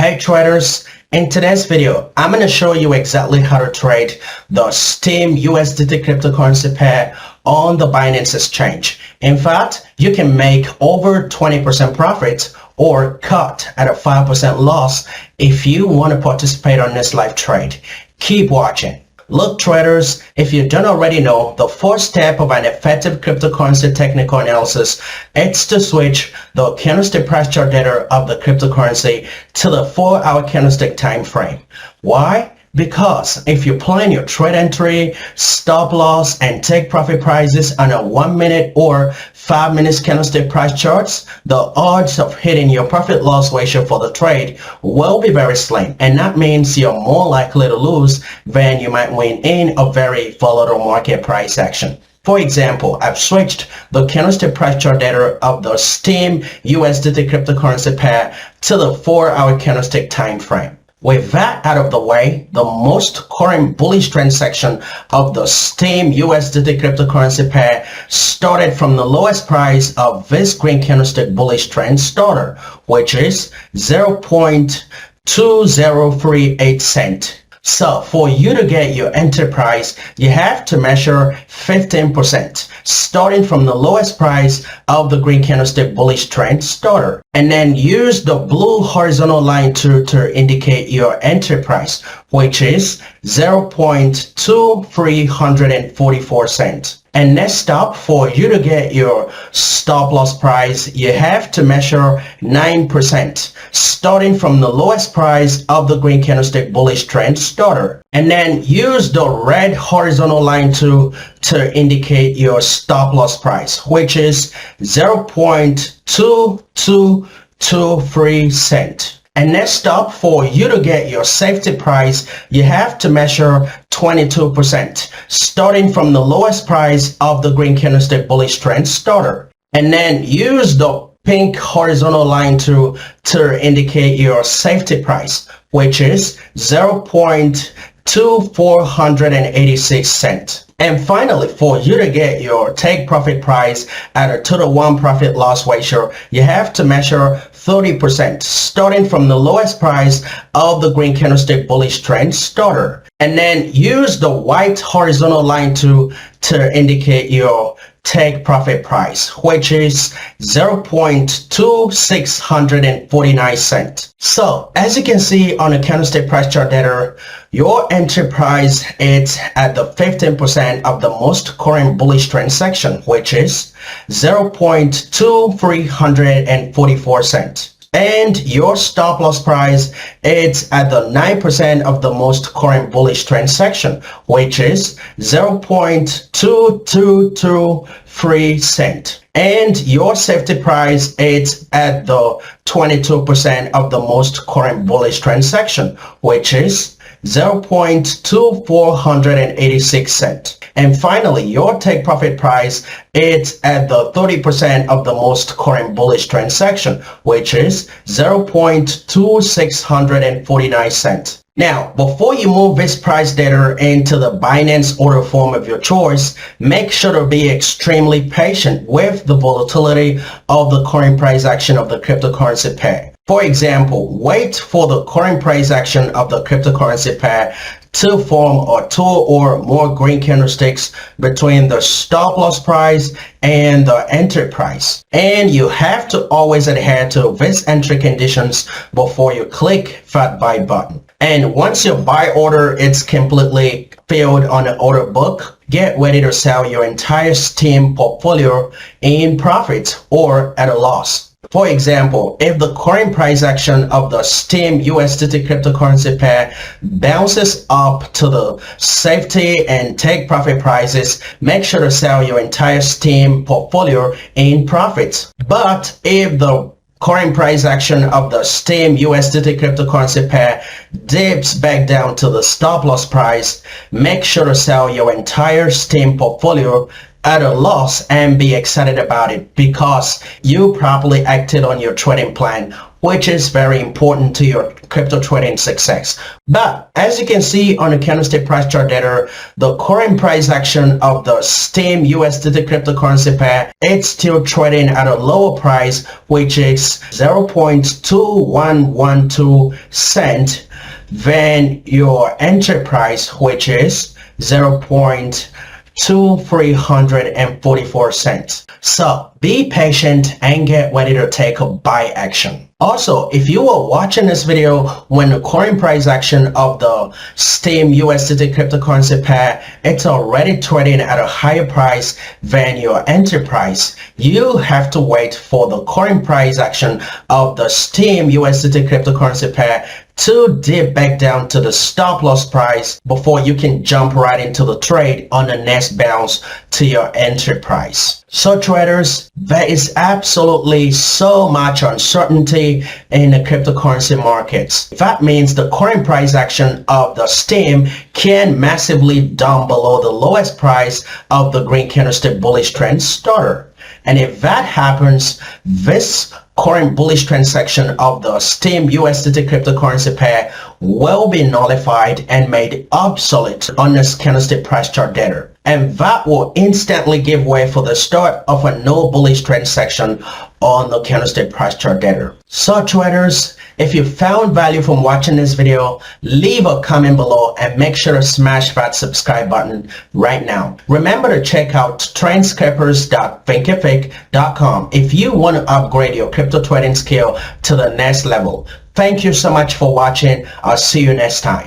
Hey traders, in today's video, I'm going to show you exactly how to trade the STEEM USDT cryptocurrency pair on the Binance exchange. In fact, you can make over 20% profit or cut at a 5% loss if you want to participate on this live trade. Keep watching. Look traders, if you don't already know, the first step of an effective cryptocurrency technical analysis is to switch the candlestick price chart data of the cryptocurrency to the 4-hour candlestick time frame. Why? Because if you plan your trade entry, stop loss, and take profit prices on a 1-minute or 5-minute candlestick price charts, the odds of hitting your profit loss ratio for the trade will be very slim, and that means you're more likely to lose than you might win in a very volatile market price action. For example, I've switched the candlestick price chart data of the STEEM USDT cryptocurrency pair to the 4-hour candlestick time frame. With that out of the way, the most current bullish trend section of the STEEM USDT cryptocurrency pair started from the lowest price of this green candlestick bullish trend starter, which is 0.2038 cent. So for you to get your entry price, you have to measure 15%, starting from the lowest price of the green candlestick bullish trend starter, and then use the blue horizontal line to indicate your entry price, which is 0.2344 cents. And next up, for you to get your stop loss price, you have to measure 9%, starting from the lowest price of the green candlestick bullish trend starter. And then use the red horizontal line to indicate your stop loss price, which is 0.2223 cent. And next up, for you to get your safety price, you have to measure 22%, starting from the lowest price of the green candlestick bullish trend starter. And then use the pink horizontal line to indicate your safety price, which is 0.2486 cents. And finally, for you to get your take profit price at a 2-to-1 profit loss ratio, you have to measure 30%, starting from the lowest price of the green candlestick bullish trend starter. And then use the white horizontal line to indicate your take profit price, which is 0.2649 cents. So as you can see on the candlestick price chart data, your entry price is at the 15% of the most current bullish trend section, which is 0.2344 cents. And your stop loss price is at the 9% of the most current bullish trend section, which is 0.2223 cent. And your safety price is at the 22% of the most current bullish trend section, which is 0.2486 cent. And finally, your take profit price is at the 30% of the most current bullish trend section, which is 0.2649 cents. Now, before you move this price data into the Binance order form of your choice, make sure to be extremely patient with the volatility of the current price action of the cryptocurrency pair. For example, wait for the current price action of the cryptocurrency pair to form a 2 or more green candlesticks between the stop loss price and the entry price. And you have to always adhere to these entry conditions before you click that buy button. And once your buy order is completely filled on the order book, get ready to sell your entire STEEM portfolio in profit or at a loss. For example, if the current price action of the STEEM USDT cryptocurrency pair bounces up to the safety and take profit prices, make sure to sell your entire STEEM portfolio in profit. But if the current price action of the STEEM USDT cryptocurrency pair dips back down to the stop loss price, make sure to sell your entire STEEM portfolio at a loss and be excited about it because you properly acted on your trading plan which is very important to your crypto trading success. But as you can see on the candlestick price chart data, the current price action of the STEEM USDT cryptocurrency pair, it's still trading at a lower price, which is 0.2112 cent than your entry price, which is 0.2344 cents. So be patient and get ready to take a buy action. Also, if you were watching this video when the current price action of the STEEM USDT cryptocurrency pair, it's already trading at a higher price than your entry price, you have to wait for the current price action of the STEEM USDT cryptocurrency pair to dip back down to the stop loss price before you can jump right into the trade on the next bounce to your entry price. So traders, there is absolutely so much uncertainty in the cryptocurrency markets. That means the current price action of the STEEM can massively dump below the lowest price of the green candlestick bullish trend starter. And if that happens, this current bullish trend section of the STEEM USDT cryptocurrency pair will be nullified and made obsolete on this candlestick price chart data. And that will instantly give way for the start of a no bullish trend section on the candlestick price chart data. So traders, if you found value from watching this video, leave a comment below and make sure to smash that subscribe button right now. Remember to check out trendscapers.thinkific.com if you want to upgrade your crypto trading skill to the next level. Thank you so much for watching. I'll see you next time.